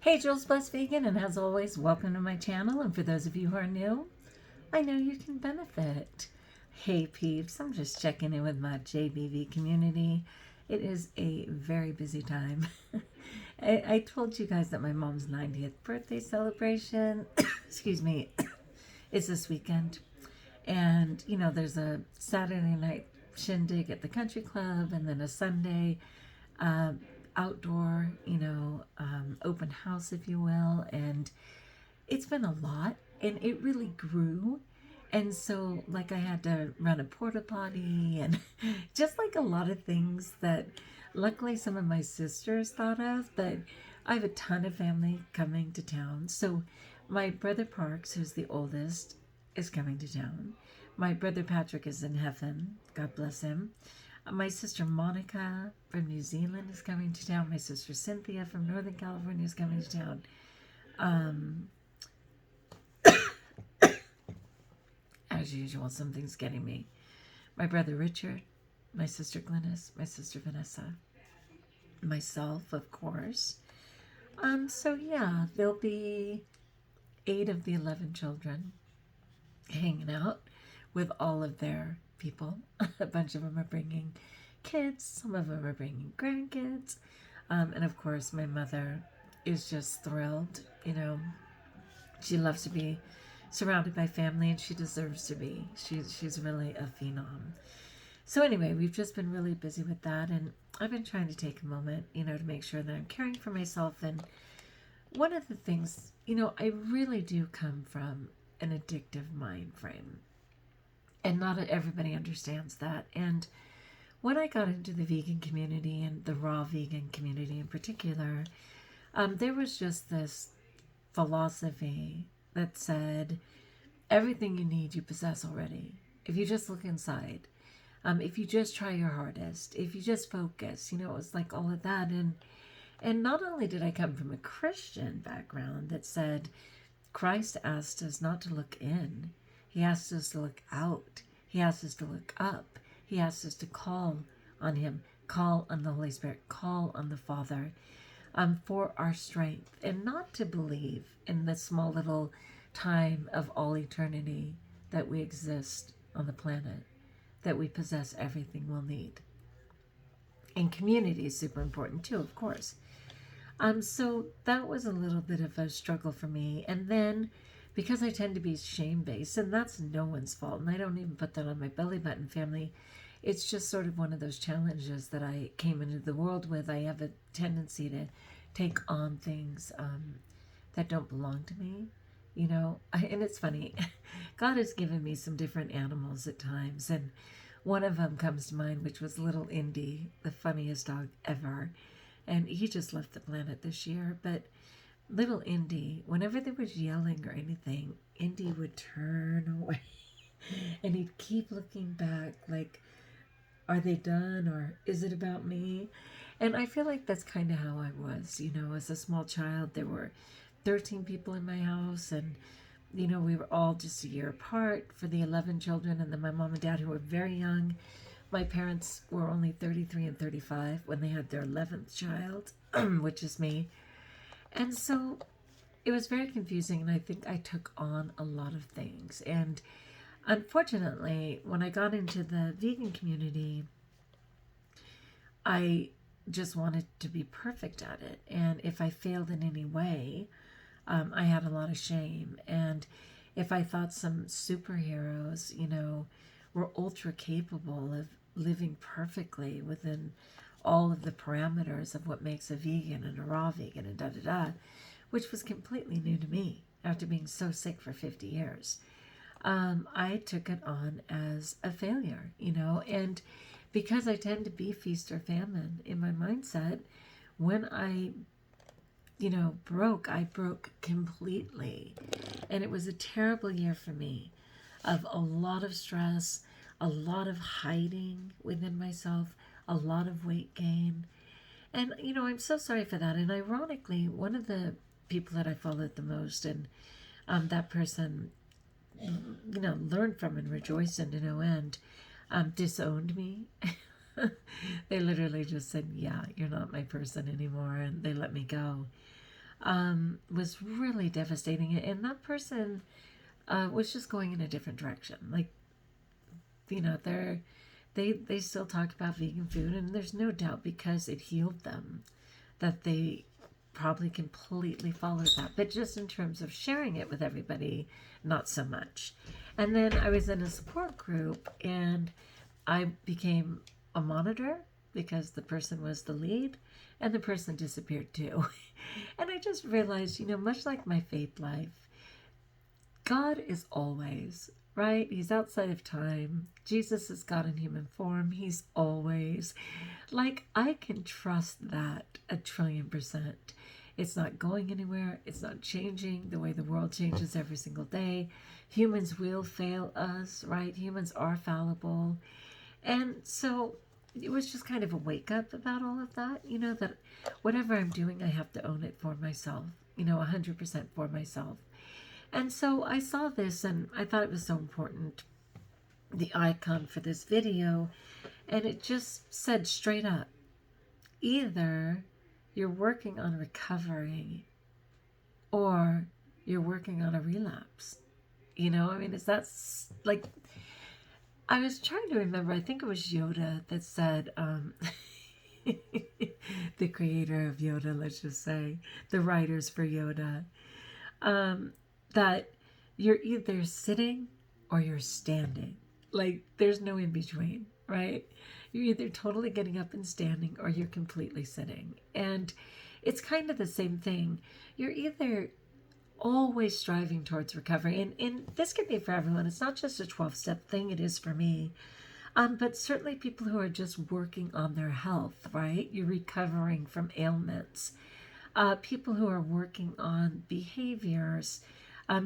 Hey, Jules Blessed Vegan, and as always, welcome to my channel. And for those of you who are new, I know you can benefit. Hey, peeps, I'm just checking in with my JBV community. It is a very busy time. I told you guys that my mom's 90th birthday celebration, excuse me, is this weekend. And, you know, there's a Saturday night shindig at the country club, and then a Sunday uh, outdoor, open house, if you will. And it's been a lot, and it really grew. And so, like, I had to run a porta potty and just like a lot of things that luckily some of my sisters thought of. But I have a ton of family coming to town. So, my brother Parks, who's the oldest, is coming to town. My brother Patrick is in heaven. God bless him. My sister Monica from New Zealand is coming to town. My sister Cynthia from Northern California is coming to town. As usual, something's getting me. My brother Richard, my sister Glynis, my sister Vanessa, myself, of course. So yeah, there'll be 8 of the 11 children hanging out with all of their people. A bunch of them are bringing kids, some of them are bringing grandkids. And of course, my mother is just thrilled. She loves to be surrounded by family, and she deserves to be. She's really a phenom. So anyway, we've just been really busy with that, and I've been trying to take a moment, to make sure that I'm caring for myself. And one of the things, I really do come from an addictive mind frame, and not everybody understands that. And when I got into the vegan community, and the raw vegan community in particular, there was just this philosophy that said everything you need you possess already. If you just look inside, if you just try your hardest, if you just focus, it was like all of that. And not only did I come from a Christian background that said Christ asked us not to look in, he asked us to look out, he asked us to look up, he asked us to call on him, call on the Holy Spirit, call on the Father, for our strength, and not to believe in the small little time of all eternity that we exist on the planet, that we possess everything we'll need. And community is super important too, of course. So that was a little bit of a struggle for me. And then, because I tend to be shame-based, and that's no one's fault, and I don't even put that on my belly button, family. It's just sort of one of those challenges that I came into the world with. I have a tendency to take on things that don't belong to me, and it's funny. God has given me some different animals at times, and one of them comes to mind, which was little Indy, the funniest dog ever. And he just left the planet this year. But little Indy, whenever there was yelling or anything, Indy would turn away and he'd keep looking back like, are they done, or is it about me? And I feel like that's kind of how I was, as a small child. There were 13 people in my house, and, we were all just a year apart for the 11 children. And then my mom and dad, who were very young, my parents were only 33 and 35 when they had their 11th child, which is me. And so it was very confusing, and I think I took on a lot of things. And unfortunately, when I got into the vegan community, I just wanted to be perfect at it. And if I failed in any way, I had a lot of shame. And if I thought some superheroes, were ultra capable of living perfectly within all of the parameters of what makes a vegan and a raw vegan and da-da-da, which was completely new to me after being so sick for 50 years. I took it on as a failure, and because I tend to be feast or famine in my mindset, when I I broke completely. And it was a terrible year for me, of a lot of stress, a lot of hiding within myself, a lot of weight gain. And, I'm so sorry for that. And ironically, one of the people that I followed the most, and that person, learned from and rejoiced in to no end, disowned me. They literally just said, yeah, you're not my person anymore, and they let me go. was really devastating. And that person was just going in a different direction. Like, they still talk about vegan food, and there's no doubt because it healed them that they probably completely followed that. But just in terms of sharing it with everybody, not so much. And then I was in a support group, and I became a monitor because the person was the lead, and the person disappeared too. And I just realized, much like my faith life, God is always, right? He's outside of time. Jesus is God in human form. He's always. Like, I can trust that 1,000,000,000%. It's not going anywhere. It's not changing the way the world changes every single day. Humans will fail us, right? Humans are fallible. And so it was just kind of a wake up about all of that, that whatever I'm doing, I have to own it for myself, 100% for myself. And so I saw this and I thought it was so important, the icon for this video, and it just said straight up, either you're working on recovery or you're working on a relapse. Is that like, I was trying to remember, I think it was Yoda that said, the creator of Yoda, let's just say, the writers for Yoda, that you're either sitting or you're standing. Like, there's no in between, right? You're either totally getting up and standing or you're completely sitting. And it's kind of the same thing. You're either always striving towards recovery. And this can be for everyone. It's not just a 12-step thing. It is for me. But certainly people who are just working on their health, right? You're recovering from ailments. People who are working on behaviors.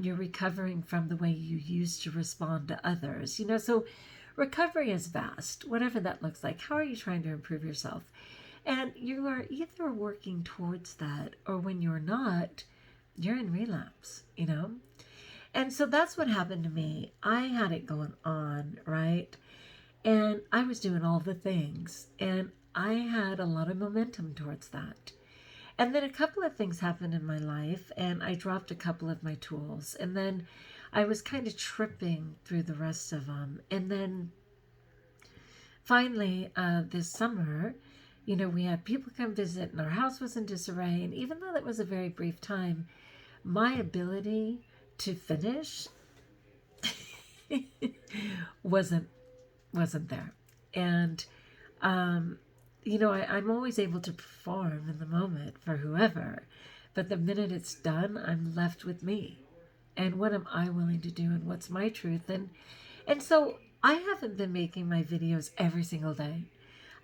You're recovering from the way you used to respond to others. So recovery is vast, whatever that looks like. How are you trying to improve yourself? And you are either working towards that, or when you're not, you're in relapse, And so that's what happened to me. I had it going on, right? And I was doing all the things, and I had a lot of momentum towards that. And then a couple of things happened in my life, and I dropped a couple of my tools. And then I was kind of tripping through the rest of them. And then finally, this summer, we had people come visit, and our house was in disarray. And even though that was a very brief time, my ability to finish wasn't there. And I'm always able to perform in the moment for whoever, but the minute it's done, I'm left with me. And what am I willing to do, and what's my truth? And so I haven't been making my videos every single day.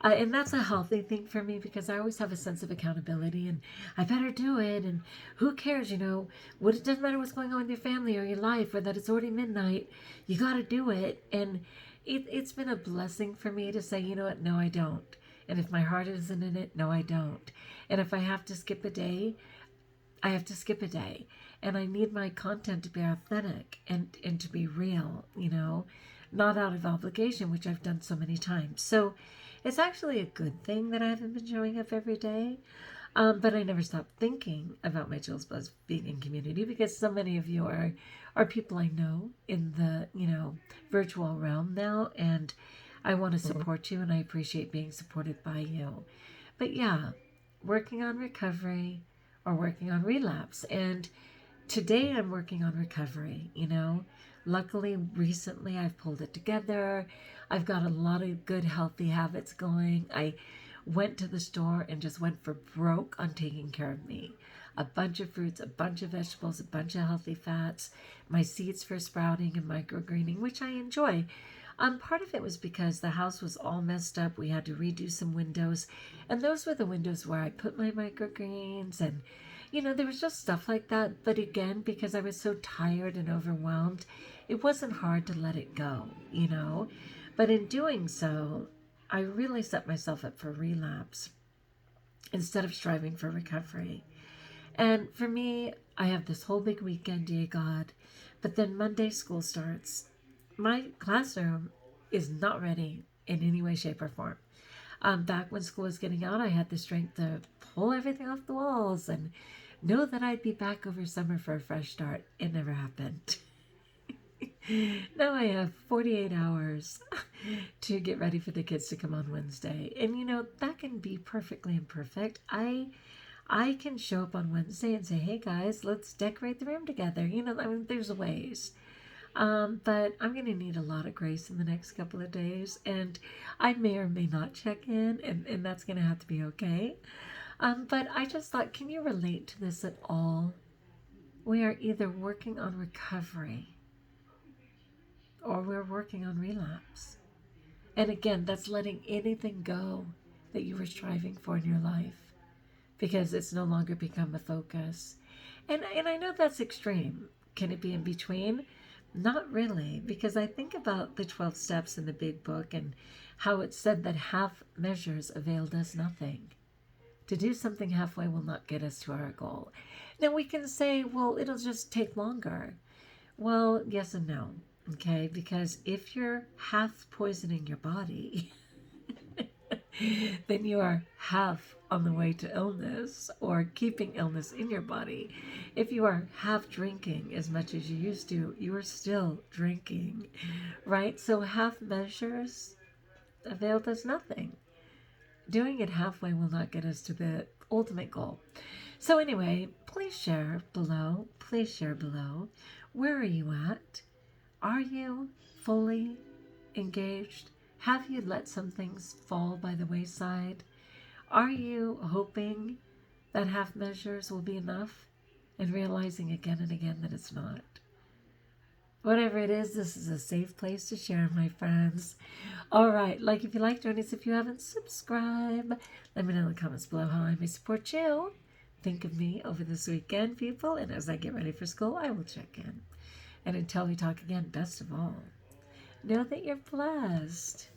And that's a healthy thing for me, because I always have a sense of accountability, and I better do it. And who cares, it doesn't matter what's going on with your family or your life, or that it's already midnight. You got to do it. And it's been a blessing for me to say, what, no, I don't. And if my heart isn't in it, no, I don't. And if I have to skip a day, I have to skip a day. And I need my content to be authentic and to be real, not out of obligation, which I've done so many times. So it's actually a good thing that I haven't been showing up every day. But I never stopped thinking about my JulesBlessedVegan community, because so many of you are people I know in the, virtual realm now. And I want to support you, and I appreciate being supported by you. But yeah, working on recovery or working on relapse. And today I'm working on recovery, Luckily, recently I've pulled it together. I've got a lot of good, healthy habits going. I went to the store and just went for broke on taking care of me. A bunch of fruits, a bunch of vegetables, a bunch of healthy fats, my seeds for sprouting and microgreening, which I enjoy. Part of it was because the house was all messed up. We had to redo some windows, and those were the windows where I put my microgreens, and there was just stuff like that. But again, because I was so tired and overwhelmed, it wasn't hard to let it go, But in doing so, I really set myself up for relapse instead of striving for recovery. And for me, I have this whole big weekend, dear God, but then Monday school starts. My classroom is not ready in any way, shape, or form. Back when school was getting out, I had the strength to pull everything off the walls and know that I'd be back over summer for a fresh start. It never happened. Now I have 48 hours to get ready for the kids to come on Wednesday. And you know, that can be perfectly imperfect. I can show up on Wednesday and say, hey guys, let's decorate the room together. You know, I mean, there's ways. But I'm going to need a lot of grace in the next couple of days. And I may or may not check in, and that's going to have to be okay. But I just thought, can you relate to this at all? We are either working on recovery or we're working on relapse. And again, that's letting anything go that you were striving for in your life because it's no longer become a focus. And I know that's extreme. Can it be in between? Not really, because I think about the 12 steps in the big book and how it said that half measures availed us nothing. To do something halfway will not get us to our goal. Now we can say, well, it'll just take longer. Well, yes and no, okay? Because if you're half poisoning your body, then you are half on the way to illness or keeping illness in your body. If you are half drinking as much as you used to, you are still drinking, right? So half measures availed us nothing. Doing it halfway will not get us to the ultimate goal. So anyway, please share below. Please share below. Where are you at? Are you fully engaged? Have you let some things fall by the wayside? Are you hoping that half measures will be enough and realizing again and again that it's not? Whatever it is, this is a safe place to share, my friends. All right, like if you like, join us if you haven't subscribed. Let me know in the comments below how I may support you. Think of me over this weekend, people, and as I get ready for school, I will check in. And until we talk again, best of all, know that you're blessed.